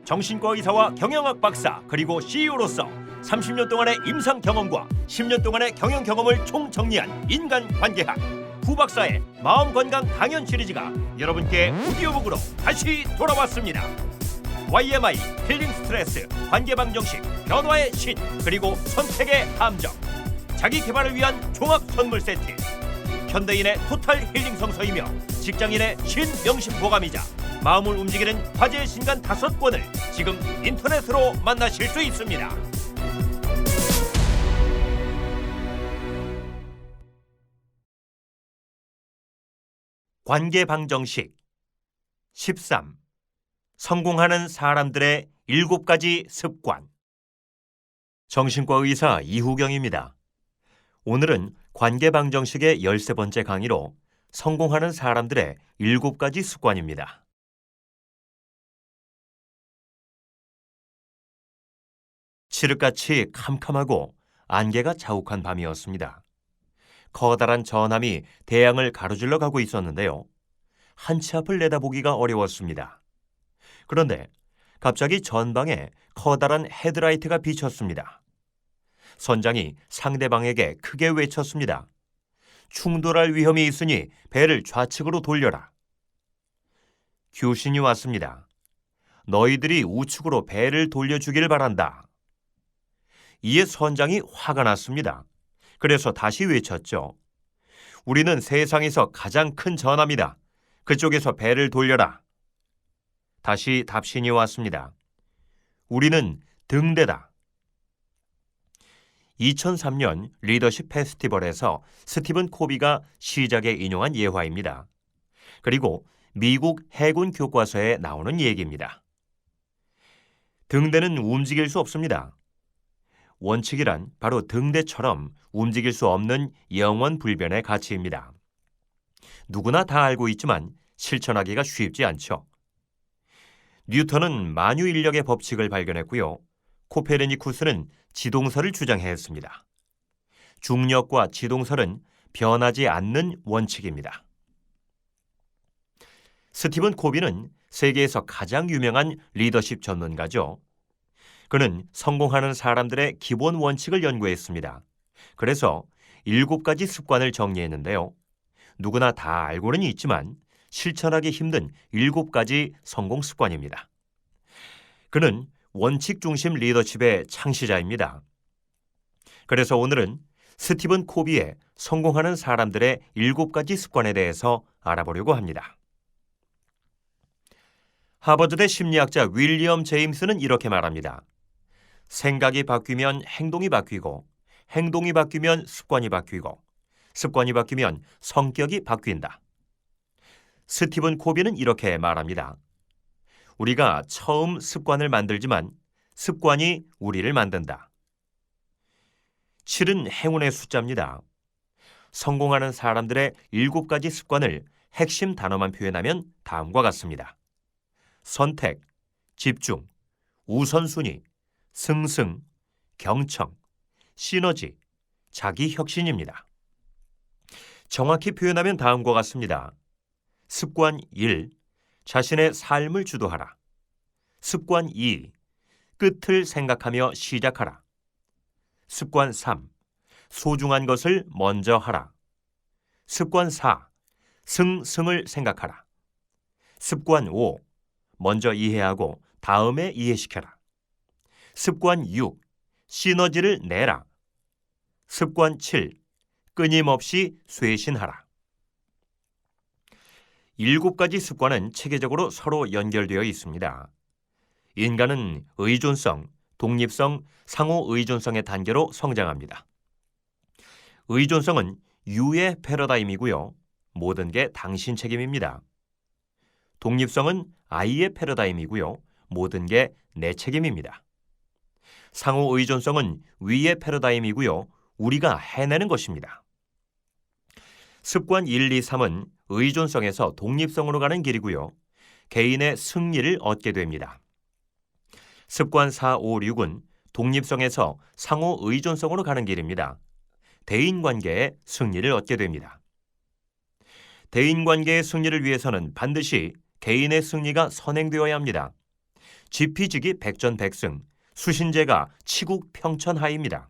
정신과 의사와 경영학 박사 그리고 CEO로서 30년 동안의 임상 경험과 10년 동안의 경영 경험을 총정리한 인간관계학 구 박사의 마음건강 강연 시리즈가 여러분께 오디오북으로 다시 돌아왔습니다. YMI, 힐링 스트레스, 관계방정식, 변화의 신, 그리고 선택의 함정, 자기 개발을 위한 종합 선물 세트, 현대인의 토탈 힐링 성서이며 직장인의 신명심 보감이자 마음을 움직이는 화제의 신간 5권을 지금 인터넷으로 만나실 수 있습니다. 관계방정식 13. 성공하는 사람들의 7가지 습관. 정신과 의사 이후경입니다. 오늘은 관계방정식의 13번째 강의로 성공하는 사람들의 7가지 습관입니다. 칠흑같이 캄캄하고 안개가 자욱한 밤이었습니다. 커다란 전함이 대양을 가로질러 가고 있었는데요. 한치 앞을 내다보기가 어려웠습니다. 그런데 갑자기 전방에 커다란 헤드라이트가 비쳤습니다. 선장이 상대방에게 크게 외쳤습니다. 충돌할 위험이 있으니 배를 좌측으로 돌려라. 교신이 왔습니다. 너희들이 우측으로 배를 돌려주길 바란다. 이에 선장이 화가 났습니다. 그래서 다시 외쳤죠. 우리는 세상에서 가장 큰 전함이다. 그쪽에서 배를 돌려라. 다시 답신이 왔습니다. 우리는 등대다. 2003년 리더십 페스티벌에서 스티븐 코비가 시작에 인용한 예화입니다. 그리고 미국 해군 교과서에 나오는 얘기입니다. 등대는 움직일 수 없습니다. 원칙이란 바로 등대처럼 움직일 수 없는 영원불변의 가치입니다. 누구나 다 알고 있지만 실천하기가 쉽지 않죠. 뉴턴은 만유인력의 법칙을 발견했고요. 코페르니쿠스는 지동설을 주장했습니다. 중력과 지동설은 변하지 않는 원칙입니다. 스티븐 코비는 세계에서 가장 유명한 리더십 전문가죠. 그는 성공하는 사람들의 기본 원칙을 연구했습니다. 그래서 7가지 습관을 정리했는데요. 누구나 다 알고는 있지만 실천하기 힘든 7가지 성공 습관입니다. 그는 원칙 중심 리더십의 창시자입니다. 그래서 오늘은 스티븐 코비의 성공하는 사람들의 7가지 습관에 대해서 알아보려고 합니다. 하버드대 심리학자 윌리엄 제임스는 이렇게 말합니다. 생각이 바뀌면 행동이 바뀌고, 행동이 바뀌면 습관이 바뀌고, 습관이 바뀌면 성격이 바뀐다. 스티븐 코비는 이렇게 말합니다. 우리가 처음 습관을 만들지만 습관이 우리를 만든다. 7은 행운의 숫자입니다. 성공하는 사람들의 7가지 습관을 핵심 단어만 표현하면 다음과 같습니다. 선택, 집중, 우선순위, 승승, 경청, 시너지, 자기혁신입니다. 정확히 표현하면 다음과 같습니다. 습관 1, 자신의 삶을 주도하라. 습관 2, 끝을 생각하며 시작하라. 습관 3, 소중한 것을 먼저 하라. 습관 4, 승승을 생각하라. 습관 5, 먼저 이해하고 다음에 이해시켜라. 습관 6, 시너지를 내라. 습관 7, 끊임없이 쇄신하라. 7가지 습관은 체계적으로 서로 연결되어 있습니다. 인간은 의존성, 독립성, 상호 의존성의 단계로 성장합니다. 의존성은 유의 패러다임이고요. 모든 게 당신 책임입니다. 독립성은 아이의 패러다임이고요. 모든 게 내 책임입니다. 상호 의존성은 위의 패러다임이고요. 우리가 해내는 것입니다. 습관 1, 2, 3은 의존성에서 독립성으로 가는 길이고요. 개인의 승리를 얻게 됩니다. 습관 4, 5, 6은 독립성에서 상호 의존성으로 가는 길입니다. 대인관계의 승리를 얻게 됩니다. 대인관계의 승리를 위해서는 반드시 개인의 승리가 선행되어야 합니다. 지피지기 백전백승, 수신제가 치국평천하입니다.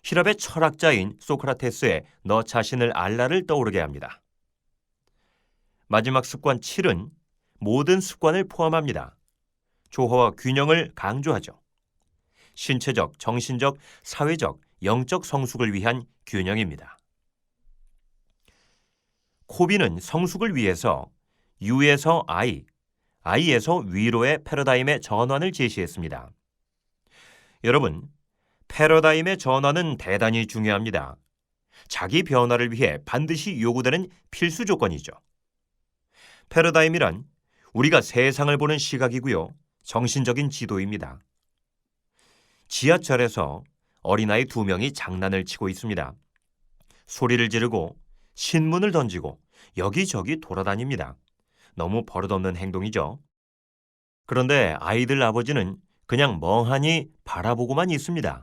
히랍의 철학자인 소크라테스의 너 자신을 알라를 떠오르게 합니다. 마지막 습관 7은 모든 습관을 포함합니다. 조화와 균형을 강조하죠. 신체적, 정신적, 사회적, 영적 성숙을 위한 균형입니다. 코비는 성숙을 위해서 U에서 I, I에서 위로의 패러다임의 전환을 제시했습니다. 여러분, 패러다임의 전환은 대단히 중요합니다. 자기 변화를 위해 반드시 요구되는 필수 조건이죠. 패러다임이란 우리가 세상을 보는 시각이고요. 정신적인 지도입니다. 지하철에서 어린아이 2명이 장난을 치고 있습니다. 소리를 지르고 신문을 던지고 여기저기 돌아다닙니다. 너무 버릇없는 행동이죠. 그런데 아이들 아버지는 그냥 멍하니 바라보고만 있습니다.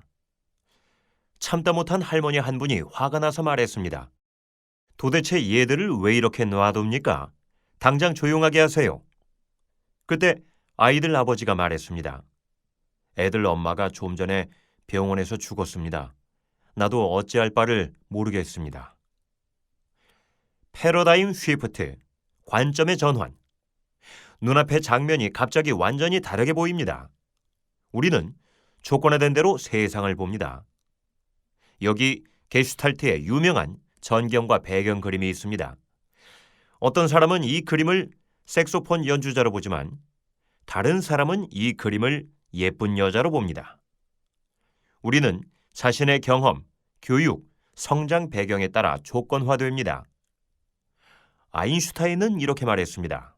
참다 못한 할머니 한 분이 화가 나서 말했습니다. 도대체 얘들을 왜 이렇게 놔둡니까? 당장 조용하게 하세요. 그때 아이들 아버지가 말했습니다. 애들 엄마가 좀 전에 병원에서 죽었습니다. 나도 어찌할 바를 모르겠습니다. 패러다임 쉬프트, 관점의 전환. 눈앞의 장면이 갑자기 완전히 다르게 보입니다. 우리는 조건화된 대로 세상을 봅니다. 여기 게슈탈트의 유명한 전경과 배경 그림이 있습니다. 어떤 사람은 이 그림을 색소폰 연주자로 보지만 다른 사람은 이 그림을 예쁜 여자로 봅니다. 우리는 자신의 경험, 교육, 성장 배경에 따라 조건화됩니다. 아인슈타인은 이렇게 말했습니다.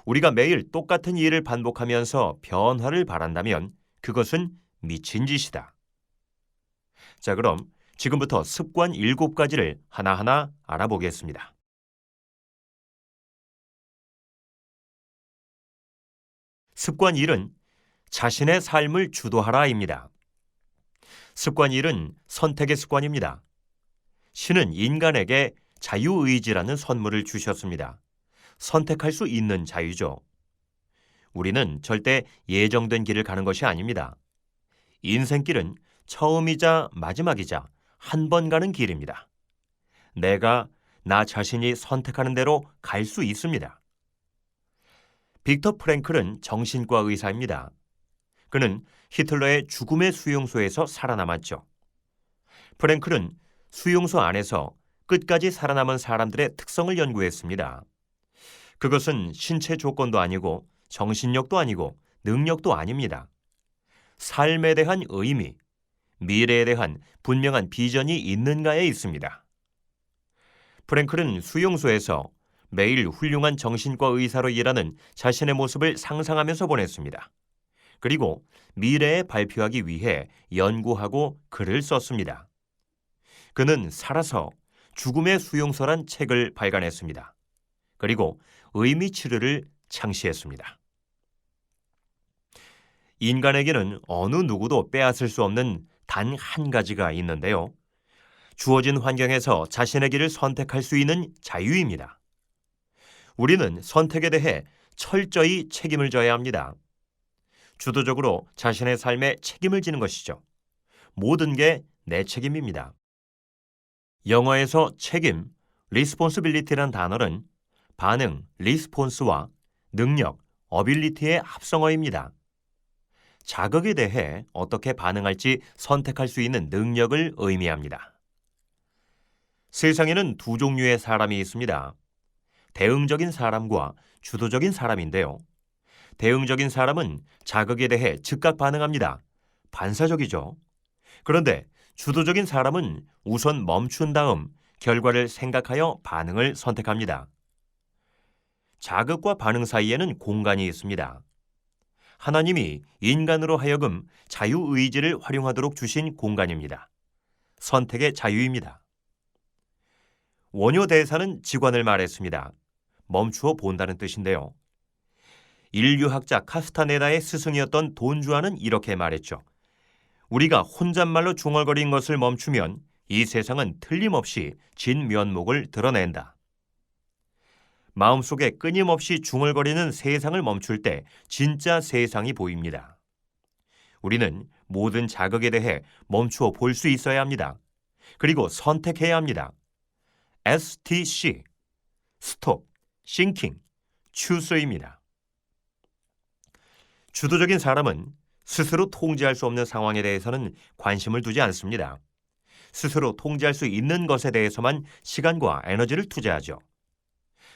우리가 매일 똑같은 일을 반복하면서 변화를 바란다면 그것은 미친 짓이다. 자, 그럼 지금부터 습관 7가지를 하나하나 알아보겠습니다. 습관 1은 자신의 삶을 주도하라입니다. 습관 1은 선택의 습관입니다. 신은 인간에게 자유의지라는 선물을 주셨습니다. 선택할 수 있는 자유죠. 우리는 절대 예정된 길을 가는 것이 아닙니다. 인생길은 처음이자 마지막이자 한 번 가는 길입니다. 내가 나 자신이 선택하는 대로 갈 수 있습니다. 빅터 프랭클은 정신과 의사입니다. 그는 히틀러의 죽음의 수용소에서 살아남았죠. 프랭클은 수용소 안에서 끝까지 살아남은 사람들의 특성을 연구했습니다. 그것은 신체 조건도 아니고 정신력도 아니고 능력도 아닙니다. 삶에 대한 의미, 미래에 대한 분명한 비전이 있는가에 있습니다. 프랭클은 수용소에서 매일 훌륭한 정신과 의사로 일하는 자신의 모습을 상상하면서 보냈습니다. 그리고 미래에 발표하기 위해 연구하고 글을 썼습니다. 그는 살아서 죽음의 수용소란 책을 발간했습니다. 그리고 의미치료를 창시했습니다. 인간에게는 어느 누구도 빼앗을 수 없는 단 한 가지가 있는데요. 주어진 환경에서 자신의 길을 선택할 수 있는 자유입니다. 우리는 선택에 대해 철저히 책임을 져야 합니다. 주도적으로 자신의 삶에 책임을 지는 것이죠. 모든 게 내 책임입니다. 영어에서 책임, responsibility란 단어는 반응, response와 능력, ability의 합성어입니다. 자극에 대해 어떻게 반응할지 선택할 수 있는 능력을 의미합니다. 세상에는 두 종류의 사람이 있습니다. 대응적인 사람과 주도적인 사람인데요. 대응적인 사람은 자극에 대해 즉각 반응합니다. 반사적이죠. 그런데 주도적인 사람은 우선 멈춘 다음 결과를 생각하여 반응을 선택합니다. 자극과 반응 사이에는 공간이 있습니다. 하나님이 인간으로 하여금 자유의지를 활용하도록 주신 공간입니다. 선택의 자유입니다. 원효 대사는 직관을 말했습니다. 멈추어 본다는 뜻인데요. 인류학자 카스타네다의 스승이었던 돈주아는 이렇게 말했죠. 우리가 혼잣말로 중얼거린 것을 멈추면 이 세상은 틀림없이 진면목을 드러낸다. 마음속에 끊임없이 중얼거리는 세상을 멈출 때 진짜 세상이 보입니다. 우리는 모든 자극에 대해 멈추어 볼 수 있어야 합니다. 그리고 선택해야 합니다. STC, Stop, Thinking, Choose입니다. 주도적인 사람은 스스로 통제할 수 없는 상황에 대해서는 관심을 두지 않습니다. 스스로 통제할 수 있는 것에 대해서만 시간과 에너지를 투자하죠.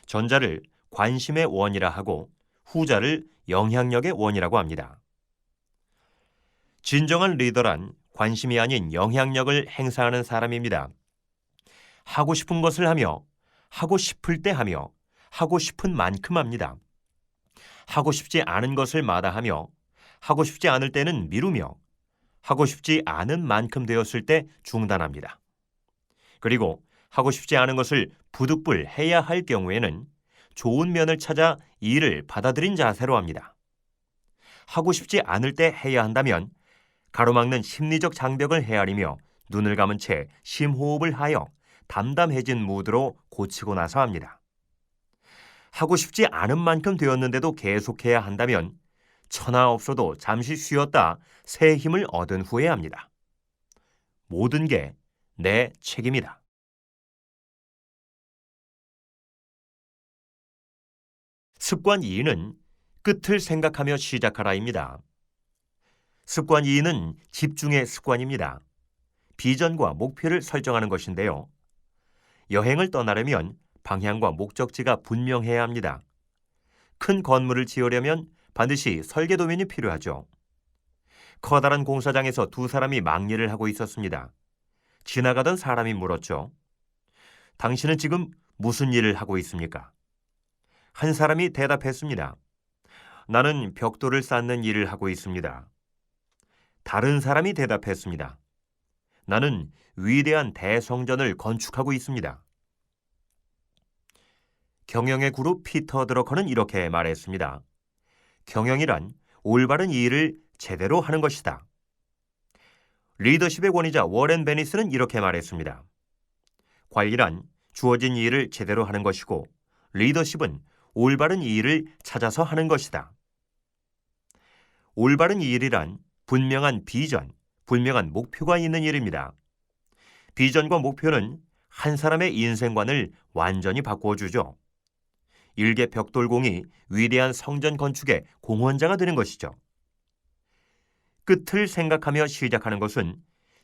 전자를 관심의 원이라 하고 후자를 영향력의 원이라고 합니다. 진정한 리더란 관심이 아닌 영향력을 행사하는 사람입니다. 하고 싶은 것을 하며 하고 싶을 때 하며 하고 싶은 만큼 합니다. 하고 싶지 않은 것을 마다하며 하고 싶지 않을 때는 미루며 하고 싶지 않은 만큼 되었을 때 중단합니다. 그리고 하고 싶지 않은 것을 부득불 해야 할 경우에는 좋은 면을 찾아 일을 받아들인 자세로 합니다. 하고 싶지 않을 때 해야 한다면 가로막는 심리적 장벽을 헤아리며 눈을 감은 채 심호흡을 하여 담담해진 무드로 고치고 나서 합니다. 하고 싶지 않은 만큼 되었는데도 계속해야 한다면 천하 없어도 잠시 쉬었다 새 힘을 얻은 후에 합니다. 모든 게 내 책임이다. 습관 2는 끝을 생각하며 시작하라입니다. 습관 2는 집중의 습관입니다. 비전과 목표를 설정하는 것인데요. 여행을 떠나려면 방향과 목적지가 분명해야 합니다. 큰 건물을 지으려면 반드시 설계도면이 필요하죠. 커다란 공사장에서 두 사람이 막일을 하고 있었습니다. 지나가던 사람이 물었죠. 당신은 지금 무슨 일을 하고 있습니까? 한 사람이 대답했습니다. 나는 벽돌을 쌓는 일을 하고 있습니다. 다른 사람이 대답했습니다. 나는 위대한 대성전을 건축하고 있습니다. 경영의 그룹 피터 드러커는 이렇게 말했습니다. 경영이란 올바른 일을 제대로 하는 것이다. 리더십의 권위자 워렌 베니스는 이렇게 말했습니다. 관리란 주어진 일을 제대로 하는 것이고 리더십은 올바른 일을 찾아서 하는 것이다. 올바른 일이란 분명한 비전, 분명한 목표가 있는 일입니다. 비전과 목표는 한 사람의 인생관을 완전히 바꾸어 주죠. 일개 벽돌공이 위대한 성전 건축의 공헌자가 되는 것이죠. 끝을 생각하며 시작하는 것은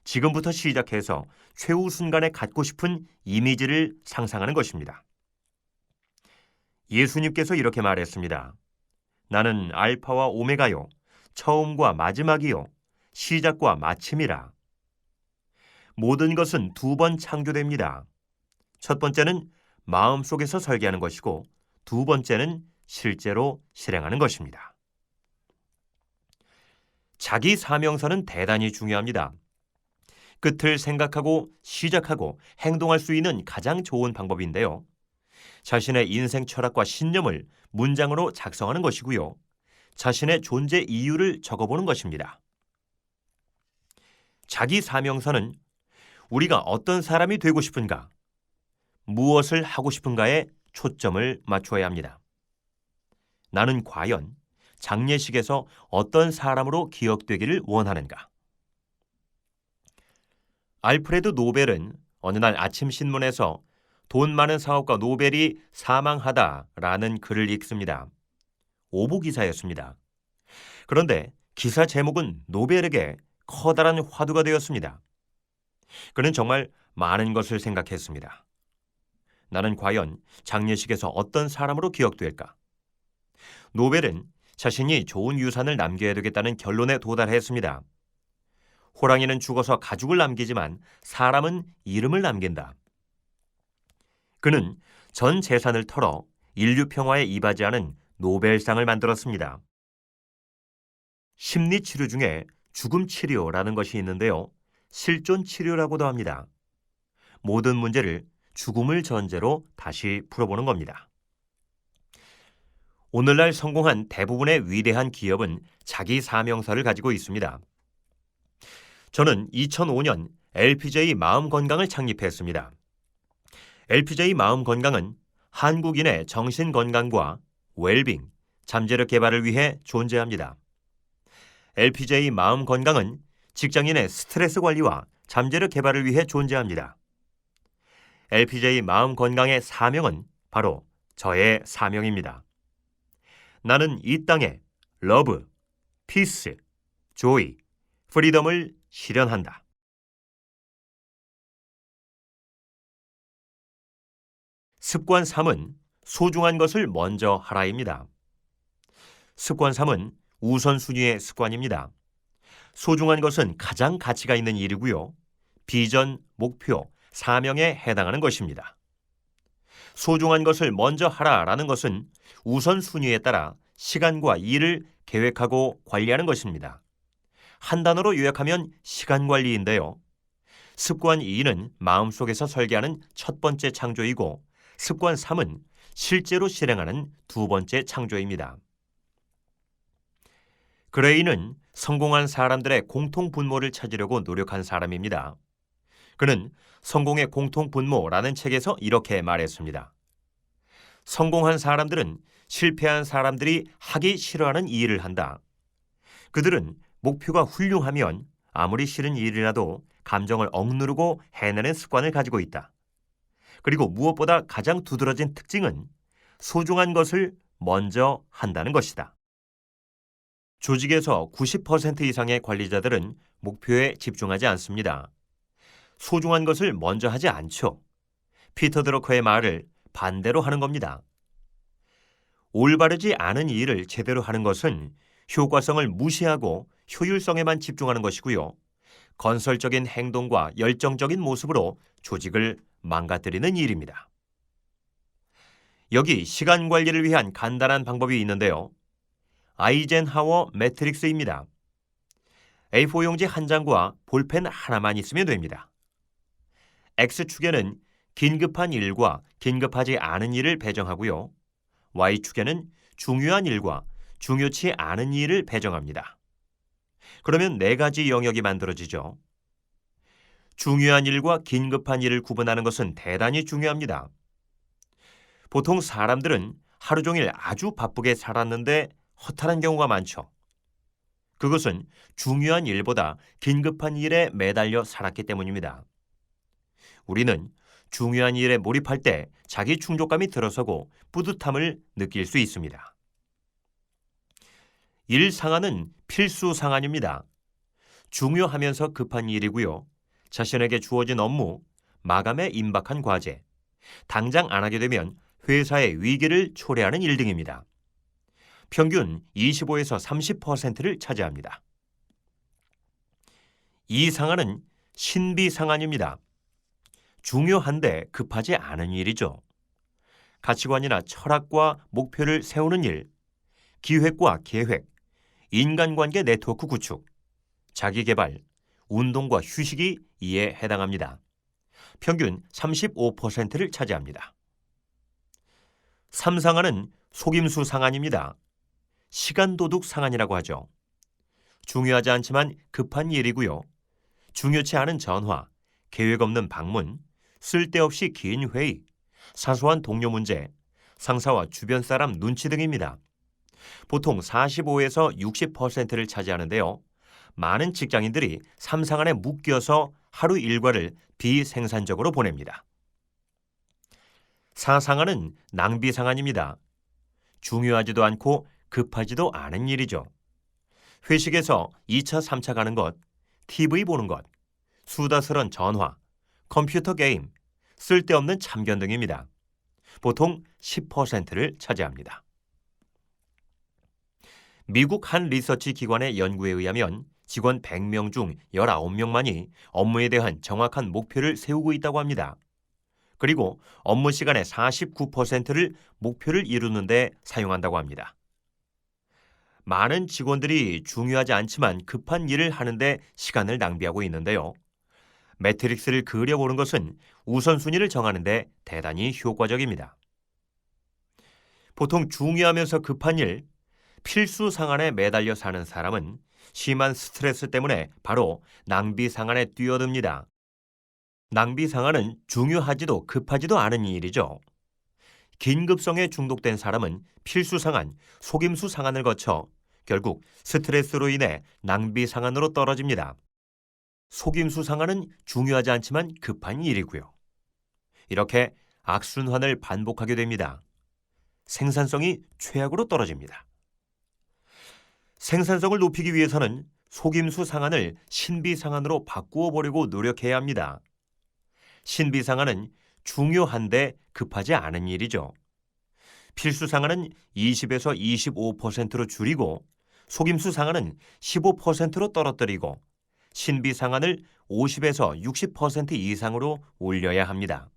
지금부터 시작해서 최후 순간에 갖고 싶은 이미지를 상상하는 것입니다. 예수님께서 이렇게 말했습니다. 나는 알파와 오메가요, 처음과 마지막이요, 시작과 마침이라. 모든 것은 두 번 창조됩니다. 첫 번째는 마음속에서 설계하는 것이고 두 번째는 실제로 실행하는 것입니다. 자기 사명선은 대단히 중요합니다. 끝을 생각하고 시작하고 행동할 수 있는 가장 좋은 방법인데요. 자신의 인생 철학과 신념을 문장으로 작성하는 것이고요. 자신의 존재 이유를 적어보는 것입니다. 자기 사명선은 우리가 어떤 사람이 되고 싶은가, 무엇을 하고 싶은가에 초점을 맞추어야 합니다. 나는 과연 장례식에서 어떤 사람으로 기억되기를 원하는가? 알프레드 노벨은 어느 날 아침 신문에서 돈 많은 사업가 노벨이 사망하다라는 글을 읽습니다. 오보 기사였습니다. 그런데 기사 제목은 노벨에게 커다란 화두가 되었습니다. 그는 정말 많은 것을 생각했습니다. 나는 과연 장례식에서 어떤 사람으로 기억될까? 노벨은 자신이 좋은 유산을 남겨야 되겠다는 결론에 도달했습니다. 호랑이는 죽어서 가죽을 남기지만 사람은 이름을 남긴다. 그는 전 재산을 털어 인류 평화에 이바지하는 노벨상을 만들었습니다. 심리 치료 중에 죽음 치료라는 것이 있는데요. 실존 치료라고도 합니다. 모든 문제를 죽음을 전제로 다시 풀어보는 겁니다. 오늘날 성공한 대부분의 위대한 기업은 자기 사명서를 가지고 있습니다. 저는 2005년 LPJ 마음건강을 창립했습니다. LPJ 마음건강은 한국인의 정신 건강과 웰빙, 잠재력 개발을 위해 존재합니다. LPJ 마음 건강은 직장인의 스트레스 관리와 잠재력 개발을 위해 존재합니다. LPJ 마음 건강의 사명은 바로 저의 사명입니다. 나는 이 땅에 러브, 피스, 조이, 프리덤을 실현한다. 습관 3은 소중한 것을 먼저 하라입니다. 습관 3은 우선순위의 습관입니다. 소중한 것은 가장 가치가 있는 일이고요. 비전, 목표, 사명에 해당하는 것입니다. 소중한 것을 먼저 하라라는 것은 우선순위에 따라 시간과 일을 계획하고 관리하는 것입니다. 한 단어로 요약하면 시간관리인데요. 습관 2는 마음속에서 설계하는 첫 번째 창조이고 습관 3은 실제로 실행하는 두 번째 창조입니다. 그레이는 성공한 사람들의 공통 분모를 찾으려고 노력한 사람입니다. 그는 성공의 공통 분모라는 책에서 이렇게 말했습니다. 성공한 사람들은 실패한 사람들이 하기 싫어하는 일을 한다. 그들은 목표가 훌륭하면 아무리 싫은 일이라도 감정을 억누르고 해내는 습관을 가지고 있다. 그리고 무엇보다 가장 두드러진 특징은 소중한 것을 먼저 한다는 것이다. 조직에서 90% 이상의 관리자들은 목표에 집중하지 않습니다. 소중한 것을 먼저 하지 않죠. 피터 드러커의 말을 반대로 하는 겁니다. 올바르지 않은 일을 제대로 하는 것은 효과성을 무시하고 효율성에만 집중하는 것이고요. 건설적인 행동과 열정적인 모습으로 조직을 망가뜨리는 일입니다. 여기 시간 관리를 위한 간단한 방법이 있는데요. 아이젠하워 매트릭스입니다. A4 용지 한 장과 볼펜 하나만 있으면 됩니다. X축에는 긴급한 일과 긴급하지 않은 일을 배정하고요. Y축에는 중요한 일과 중요치 않은 일을 배정합니다. 그러면 네 가지 영역이 만들어지죠. 중요한 일과 긴급한 일을 구분하는 것은 대단히 중요합니다. 보통 사람들은 하루 종일 아주 바쁘게 살았는데 허탈한 경우가 많죠. 그것은 중요한 일보다 긴급한 일에 매달려 살았기 때문입니다. 우리는 중요한 일에 몰입할 때 자기 충족감이 들어서고 뿌듯함을 느낄 수 있습니다. 일 상한은 필수 상한입니다. 중요하면서 급한 일이고요. 자신에게 주어진 업무, 마감에 임박한 과제, 당장 안 하게 되면 회사의 위기를 초래하는 일 등입니다. 평균 25에서 30%를 차지합니다. 이 상한은 신비 상한입니다. 중요한데 급하지 않은 일이죠. 가치관이나 철학과 목표를 세우는 일, 기획과 계획, 인간관계 네트워크 구축, 자기개발, 운동과 휴식이 이에 해당합니다. 평균 35%를 차지합니다. 3상한은 속임수 상한입니다. 시간도둑 상한이라고 하죠. 중요하지 않지만 급한 일이고요. 중요치 않은 전화, 계획 없는 방문, 쓸데없이 긴 회의, 사소한 동료 문제, 상사와 주변 사람 눈치 등입니다. 보통 45에서 60%를 차지하는데요. 많은 직장인들이 3상한에 묶여서 하루 일과를 비생산적으로 보냅니다. 4상한은 낭비 상한입니다. 중요하지도 않고 급하지도 않은 일이죠. 회식에서 2차, 3차 가는 것, TV 보는 것, 수다스런 전화, 컴퓨터 게임, 쓸데없는 참견 등입니다. 보통 10%를 차지합니다. 미국 한 리서치 기관의 연구에 의하면 직원 100명 중 19명만이 업무에 대한 정확한 목표를 세우고 있다고 합니다. 그리고 업무 시간의 49%를 목표를 이루는 데 사용한다고 합니다. 많은 직원들이 중요하지 않지만 급한 일을 하는데 시간을 낭비하고 있는데요. 매트릭스를 그려보는 것은 우선순위를 정하는 데 대단히 효과적입니다. 보통 중요하면서 급한 일, 필수 상한에 매달려 사는 사람은 심한 스트레스 때문에 바로 낭비 상한에 뛰어듭니다. 낭비 상한은 중요하지도 급하지도 않은 일이죠. 긴급성에 중독된 사람은 필수 상한, 속임수 상한을 거쳐 결국 스트레스로 인해 낭비 상한으로 떨어집니다. 속임수 상한은 중요하지 않지만 급한 일이고요. 이렇게 악순환을 반복하게 됩니다. 생산성이 최악으로 떨어집니다. 생산성을 높이기 위해서는 속임수 상한을 신비 상한으로 바꾸어 보려고 노력해야 합니다. 신비 상한은 중요한데 급하지 않은 일이죠. 필수 상한은 20에서 25%로 줄이고 속임수 상한은 15%로 떨어뜨리고 신비 상한을 50에서 60% 이상으로 올려야 합니다.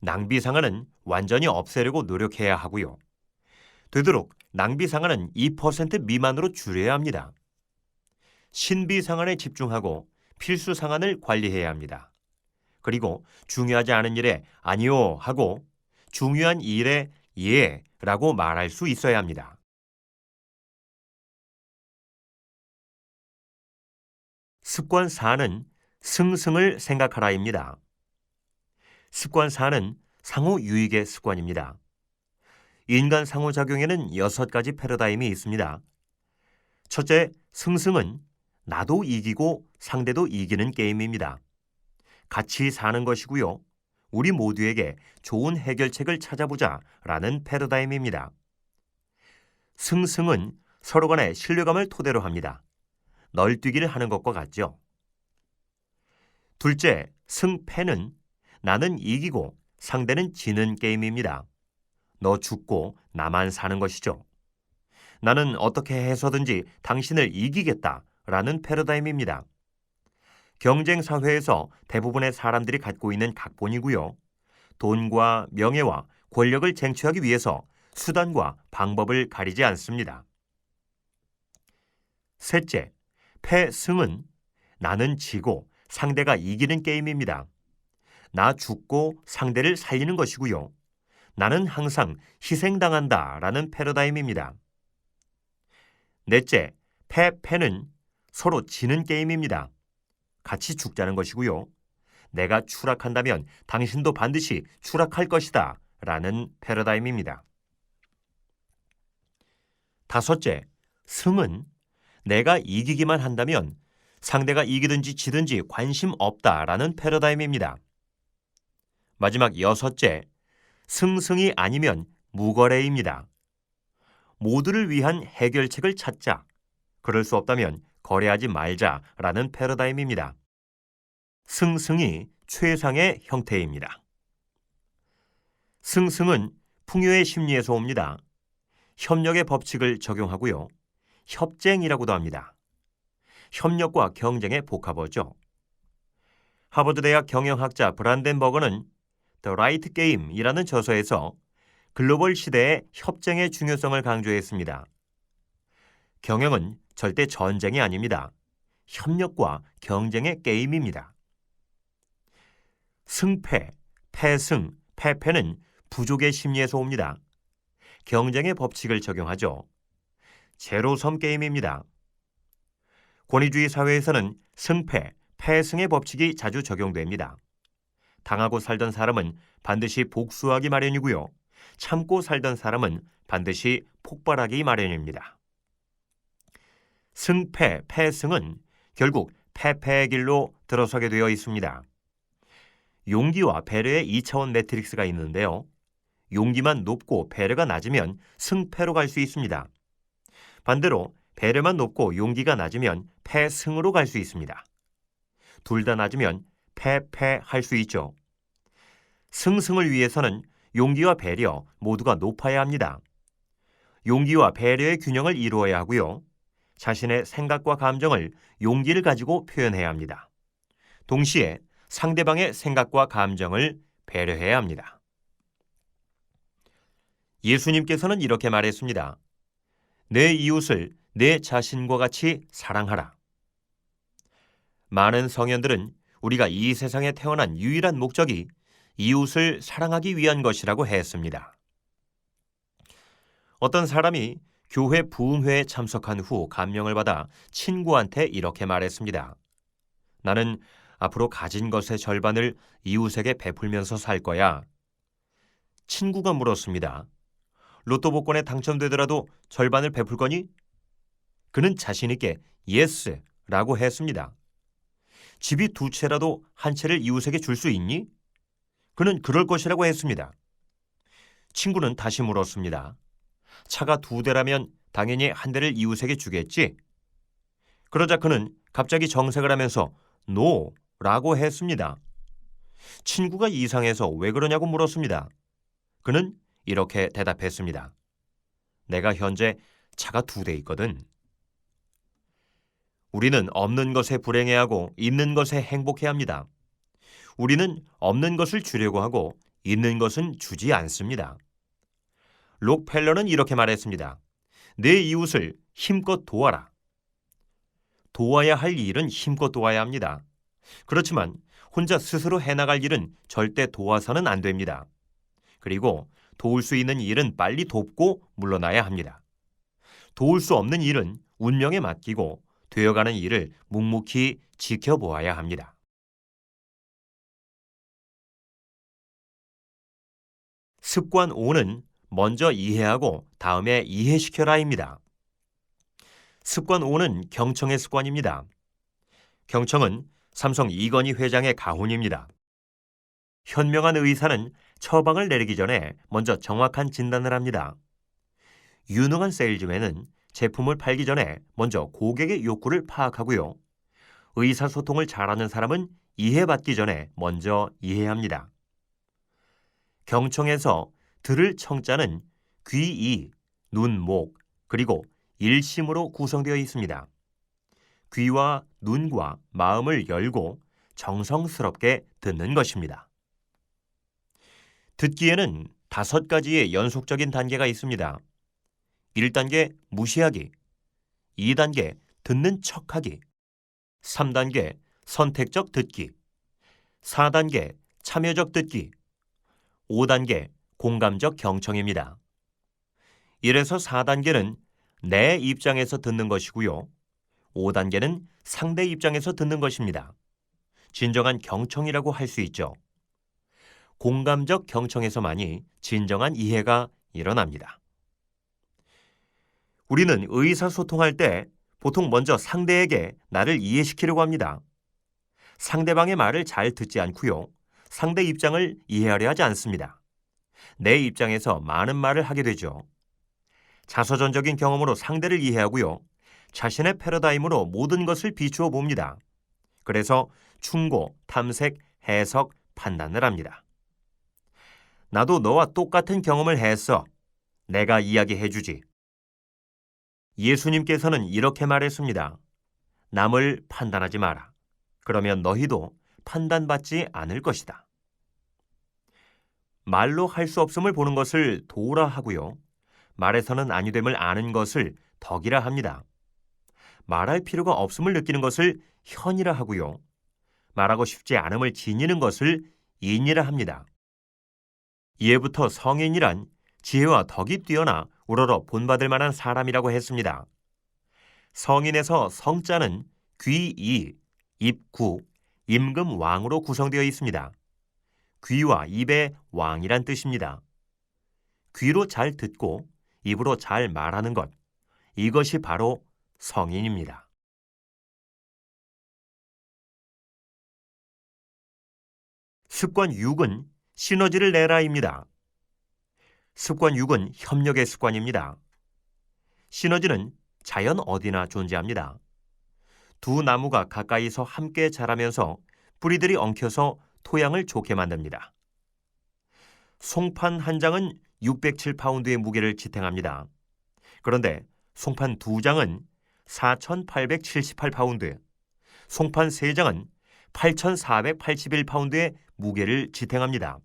낭비 상한은 완전히 없애려고 노력해야 하고요. 되도록 낭비 상한은 2% 미만으로 줄여야 합니다. 신비 상한에 집중하고 필수 상한을 관리해야 합니다. 그리고 중요하지 않은 일에 아니요 하고 중요한 일에 예라고 말할 수 있어야 합니다. 습관 4는 승승을 생각하라입니다. 습관 4는 상호 유익의 습관입니다. 인간 상호작용에는 6가지 패러다임이 있습니다. 첫째, 승승은 나도 이기고 상대도 이기는 게임입니다. 같이 사는 것이고요. 우리 모두에게 좋은 해결책을 찾아보자 라는 패러다임입니다. 승승은 서로 간의 신뢰감을 토대로 합니다. 널뛰기를 하는 것과 같죠. 둘째, 승패는 나는 이기고 상대는 지는 게임입니다. 너 죽고 나만 사는 것이죠. 나는 어떻게 해서든지 당신을 이기겠다 라는 패러다임입니다. 경쟁 사회에서 대부분의 사람들이 갖고 있는 각본이고요. 돈과 명예와 권력을 쟁취하기 위해서 수단과 방법을 가리지 않습니다. 셋째, 패승은 나는 지고 상대가 이기는 게임입니다. 나 죽고 상대를 살리는 것이고요. 나는 항상 희생당한다 라는 패러다임입니다. 넷째, 패는 서로 지는 게임입니다. 같이 죽자는 것이고요. 내가 추락한다면 당신도 반드시 추락할 것이다 라는 패러다임입니다. 다섯째, 승은 내가 이기기만 한다면 상대가 이기든지 지든지 관심 없다라는 패러다임입니다. 마지막 여섯째, 승승이 아니면 무거래입니다. 모두를 위한 해결책을 찾자. 그럴 수 없다면 거래하지 말자라는 패러다임입니다. 승승이 최상의 형태입니다. 승승은 풍요의 심리에서 옵니다. 협력의 법칙을 적용하고요. 협쟁이라고도 합니다. 협력과 경쟁의 복합어죠. 하버드 대학 경영학자 브란덴버거는 The Right Game이라는 저서에서 글로벌 시대의 협쟁의 중요성을 강조했습니다. 경영은 절대 전쟁이 아닙니다. 협력과 경쟁의 게임입니다. 승패, 패승, 패패는 부족의 심리에서 옵니다. 경쟁의 법칙을 적용하죠. 제로섬 게임입니다. 권위주의 사회에서는 승패, 패승의 법칙이 자주 적용됩니다. 당하고 살던 사람은 반드시 복수하기 마련이고요. 참고 살던 사람은 반드시 폭발하기 마련입니다. 승패, 패승은 결국 패패의 길로 들어서게 되어 있습니다. 용기와 배려의 2차원 매트릭스가 있는데요. 용기만 높고 배려가 낮으면 승패로 갈 수 있습니다. 반대로 배려만 높고 용기가 낮으면 패승으로 갈 수 있습니다. 둘 다 낮으면 패패할 수 있죠. 승승을 위해서는 용기와 배려 모두가 높아야 합니다. 용기와 배려의 균형을 이루어야 하고요. 자신의 생각과 감정을 용기를 가지고 표현해야 합니다. 동시에 상대방의 생각과 감정을 배려해야 합니다. 예수님께서는 이렇게 말했습니다. 내 이웃을 내 자신과 같이 사랑하라. 많은 성현들은 우리가 이 세상에 태어난 유일한 목적이 이웃을 사랑하기 위한 것이라고 했습니다. 어떤 사람이 교회 부흥회에 참석한 후 감명을 받아 친구한테 이렇게 말했습니다. 나는 앞으로 가진 것의 절반을 이웃에게 베풀면서 살 거야. 친구가 물었습니다. 로또 복권에 당첨되더라도 절반을 베풀 거니? 그는 자신 있게 예스라고 했습니다. 집이 두 채라도 한 채를 이웃에게 줄 수 있니? 그는 그럴 것이라고 했습니다. 친구는 다시 물었습니다. 차가 두 대라면 당연히 한 대를 이웃에게 주겠지? 그러자 그는 갑자기 정색을 하면서 노라고 했습니다. 친구가 이상해서 왜 그러냐고 물었습니다. 그는 이렇게 대답했습니다. 내가 현재 차가 두 대 있거든. 우리는 없는 것에 불행해하고 있는 것에 행복해합니다. 우리는 없는 것을 주려고 하고 있는 것은 주지 않습니다. 록펠러는 이렇게 말했습니다. 내 이웃을 힘껏 도와라. 도와야 할 일은 힘껏 도와야 합니다. 그렇지만 혼자 스스로 해나갈 일은 절대 도와서는 안 됩니다. 그리고 도울 수 있는 일은 빨리 돕고 물러나야 합니다. 도울 수 없는 일은 운명에 맡기고 되어가는 일을 묵묵히 지켜보아야 합니다. 습관 5는 먼저 이해하고 다음에 이해시켜라입니다. 습관 5는 경청의 습관입니다. 경청은 삼성 이건희 회장의 가훈입니다. 현명한 의사는 처방을 내리기 전에 먼저 정확한 진단을 합니다. 유능한 세일즈맨은 제품을 팔기 전에 먼저 고객의 욕구를 파악하고요. 의사소통을 잘하는 사람은 이해받기 전에 먼저 이해합니다. 경청에서 들을 청자는 귀, 이, 눈, 목, 그리고 일심으로 구성되어 있습니다. 귀와 눈과 마음을 열고 정성스럽게 듣는 것입니다. 듣기에는 5가지의 연속적인 단계가 있습니다. 1단계 무시하기, 2단계 듣는 척하기, 3단계 선택적 듣기, 4단계 참여적 듣기, 5단계 공감적 경청입니다. 1에서 4단계는 내 입장에서 듣는 것이고요. 5단계는 상대 입장에서 듣는 것입니다. 진정한 경청이라고 할 수 있죠. 공감적 경청에서만이 진정한 이해가 일어납니다. 우리는 의사소통할 때 보통 먼저 상대에게 나를 이해시키려고 합니다. 상대방의 말을 잘 듣지 않고요. 상대 입장을 이해하려 하지 않습니다. 내 입장에서 많은 말을 하게 되죠. 자서전적인 경험으로 상대를 이해하고요. 자신의 패러다임으로 모든 것을 비추어 봅니다. 그래서 충고, 탐색, 해석, 판단을 합니다. 나도 너와 똑같은 경험을 했어. 내가 이야기해주지. 예수님께서는 이렇게 말했습니다. 남을 판단하지 마라. 그러면 너희도 판단받지 않을 것이다. 말로 할 수 없음을 보는 것을 도라 하고요. 말해서는 아니 됨을 아는 것을 덕이라 합니다. 말할 필요가 없음을 느끼는 것을 현이라 하고요. 말하고 싶지 않음을 지니는 것을 인이라 합니다. 이해부터 성인이란 지혜와 덕이 뛰어나 우러러 본받을 만한 사람이라고 했습니다. 성인에서 성자는 귀, 이, 입, 구, 임금, 왕으로 구성되어 있습니다. 귀와 입의 왕이란 뜻입니다. 귀로 잘 듣고 입으로 잘 말하는 것, 이것이 바로 성인입니다. 습관 6은 시너지를 내라입니다. 습관 6은 협력의 습관입니다. 시너지는 자연 어디나 존재합니다. 두 나무가 가까이서 함께 자라면서 뿌리들이 엉켜서 토양을 좋게 만듭니다. 송판 한 장은 607파운드의 무게를 지탱합니다. 그런데 송판 두 장은 4,878파운드, 송판 세 장은 8,481파운드의 무게를 지탱합니다.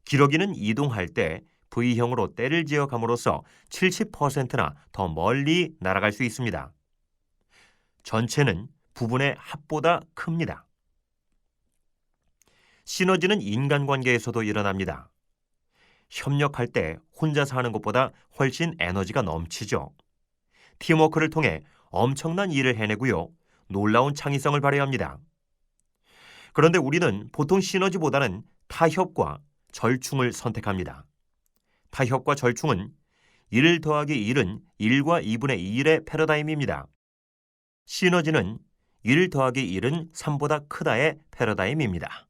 기러기는 이동할 때 V형으로 때를 지어 감으로써 70%나 더 멀리 날아갈 수 있습니다. 전체는 부분의 합보다 큽니다. 시너지는 인간관계에서도 일어납니다. 협력할 때 혼자서 하는 것보다 훨씬 에너지가 넘치죠. 팀워크를 통해 엄청난 일을 해내고요. 놀라운 창의성을 발휘합니다. 그런데 우리는 보통 시너지보다는 타협과 절충을 선택합니다. 타협과 절충은 1 더하기 1은 1과 2분의 2의 패러다임입니다. 시너지는 1 더하기 1은 3보다 크다의 패러다임입니다.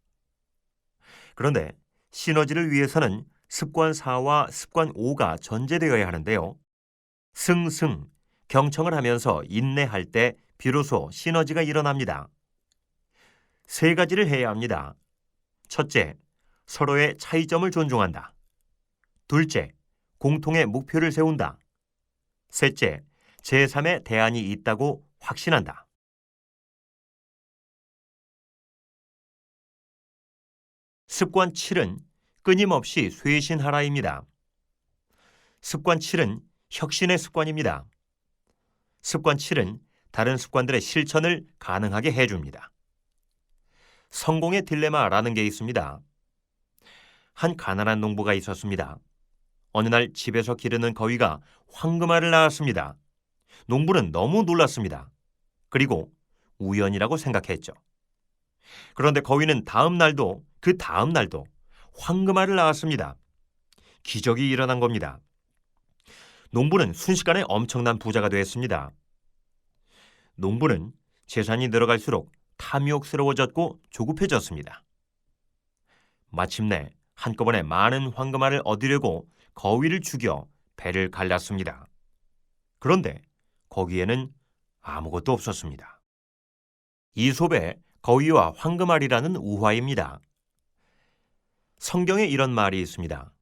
그런데 시너지를 위해서는 습관 4와 습관 5가 전제되어야 하는데요. 승승, 경청을 하면서 인내할 때 비로소 시너지가 일어납니다. 3가지를 해야 합니다. 첫째, 서로의 차이점을 존중한다. 둘째, 공통의 목표를 세운다. 셋째, 제3의 대안이 있다고 확신한다. 습관 7은 끊임없이 쇄신하라입니다. 습관 7은 혁신의 습관입니다. 습관 7은 다른 습관들의 실천을 가능하게 해줍니다. 성공의 딜레마라는 게 있습니다. 한 가난한 농부가 있었습니다. 어느 날 집에서 기르는 거위가 황금알을 낳았습니다. 농부는 너무 놀랐습니다. 그리고 우연이라고 생각했죠. 그런데 거위는 다음 날도 그 다음 날도 황금알을 낳았습니다. 기적이 일어난 겁니다. 농부는 순식간에 엄청난 부자가 되었습니다. 농부는 재산이 늘어갈수록 탐욕스러워졌고 조급해졌습니다. 마침내 한꺼번에 많은 황금알을 얻으려고 거위를 죽여 배를 갈랐습니다. 그런데 거기에는 아무것도 없었습니다. 이솝의 거위와 황금알이라는 우화입니다. 성경에 이런 말이 있습니다.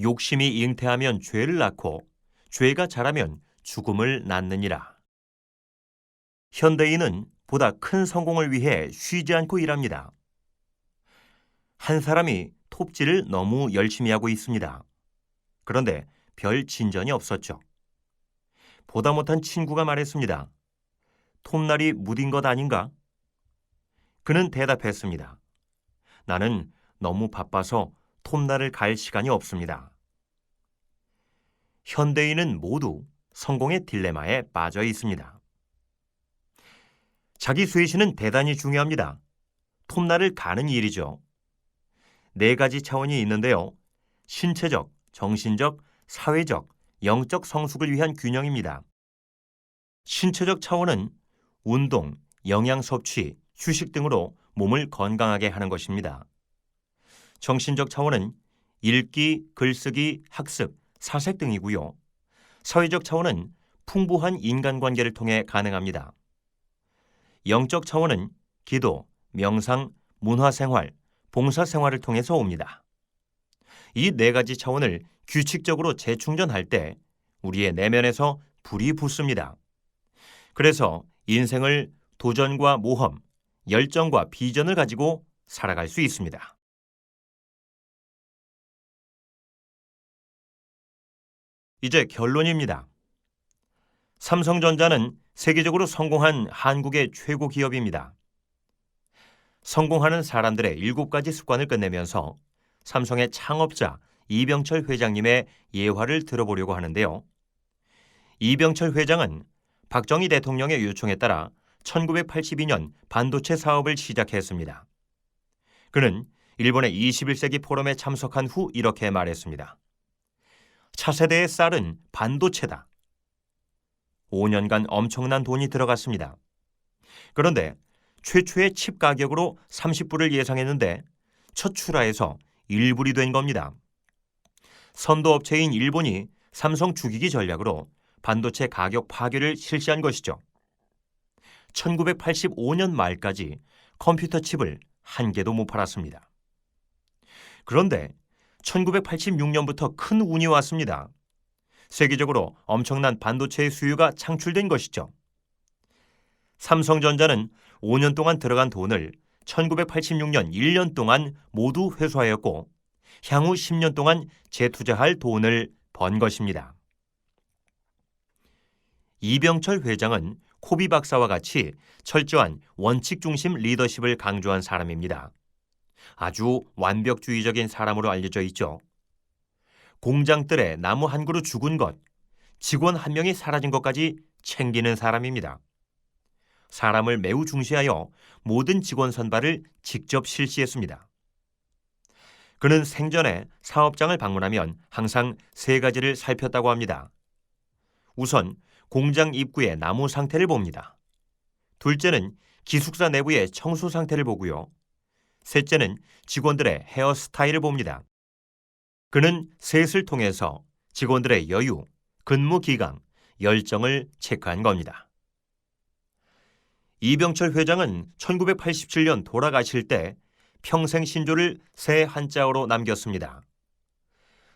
욕심이 잉태하면 죄를 낳고 죄가 자라면 죽음을 낳느니라. 현대인은 보다 큰 성공을 위해 쉬지 않고 일합니다. 한 사람이 톱질을 너무 열심히 하고 있습니다. 그런데 별 진전이 없었죠. 보다 못한 친구가 말했습니다. 톱날이 무딘 것 아닌가? 그는 대답했습니다. 나는 너무 바빠서 톱날을 갈 시간이 없습니다. 현대인은 모두 성공의 딜레마에 빠져 있습니다. 자기 쇄신은 대단히 중요합니다. 톱날을 가는 일이죠. 4가지 차원이 있는데요. 신체적, 정신적, 사회적, 영적 성숙을 위한 균형입니다. 신체적 차원은 운동, 영양 섭취, 휴식 등으로 몸을 건강하게 하는 것입니다. 정신적 차원은 읽기, 글쓰기, 학습, 사색 등이고요. 사회적 차원은 풍부한 인간관계를 통해 가능합니다. 영적 차원은 기도, 명상, 문화생활, 봉사생활을 통해서 옵니다. 이 4가지 차원을 규칙적으로 재충전할 때 우리의 내면에서 불이 붙습니다. 그래서 인생을 도전과 모험, 열정과 비전을 가지고 살아갈 수 있습니다. 이제 결론입니다. 삼성전자는 세계적으로 성공한 한국의 최고 기업입니다. 성공하는 사람들의 7가지 습관을 끝내면서 삼성의 창업자 이병철 회장님의 예화를 들어보려고 하는데요. 이병철 회장은 박정희 대통령의 요청에 따라 1982년 반도체 사업을 시작했습니다. 그는 일본의 21세기 포럼에 참석한 후 이렇게 말했습니다. 차세대의 쌀은 반도체다. 5년간 엄청난 돈이 들어갔습니다. 그런데 최초의 칩 가격으로 30불을 예상했는데 첫 출하에서 1불이 된 겁니다. 선도업체인 일본이 삼성 죽이기 전략으로 반도체 가격 파괴를 실시한 것이죠. 1985년 말까지 컴퓨터 칩을 한 개도 못 팔았습니다. 그런데 1986년부터 큰 운이 왔습니다. 세계적으로 엄청난 반도체의 수요가 창출된 것이죠. 삼성전자는 5년 동안 들어간 돈을 1986년 1년 동안 모두 회수하였고 향후 10년 동안 재투자할 돈을 번 것입니다. 이병철 회장은 코비 박사와 같이 철저한 원칙 중심 리더십을 강조한 사람입니다. 아주 완벽주의적인 사람으로 알려져 있죠. 공장들에 나무 한 그루 죽은 것, 직원 한 명이 사라진 것까지 챙기는 사람입니다. 사람을 매우 중시하여 모든 직원 선발을 직접 실시했습니다. 그는 생전에 사업장을 방문하면 항상 세 가지를 살폈다고 합니다. 우선 공장 입구의 나무 상태를 봅니다. 둘째는 기숙사 내부의 청소 상태를 보고요. 셋째는 직원들의 헤어스타일을 봅니다. 그는 셋을 통해서 직원들의 여유, 근무 기강, 열정을 체크한 겁니다. 이병철 회장은 1987년 돌아가실 때 평생 신조를 세 한자어로 남겼습니다.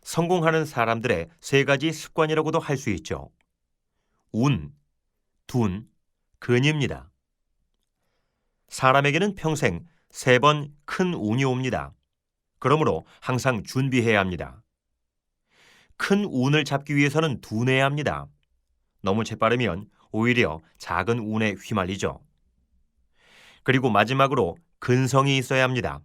성공하는 사람들의 세 가지 습관이라고도 할 수 있죠. 운, 둔, 근입니다. 사람에게는 평생 3번 큰 운이 옵니다. 그러므로 항상 준비해야 합니다. 큰 운을 잡기 위해서는 둔해야 합니다. 너무 재빠르면 오히려 작은 운에 휘말리죠. 그리고 마지막으로 근성이 있어야 합니다.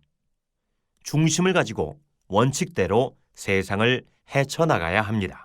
중심을 가지고 원칙대로 세상을 헤쳐나가야 합니다.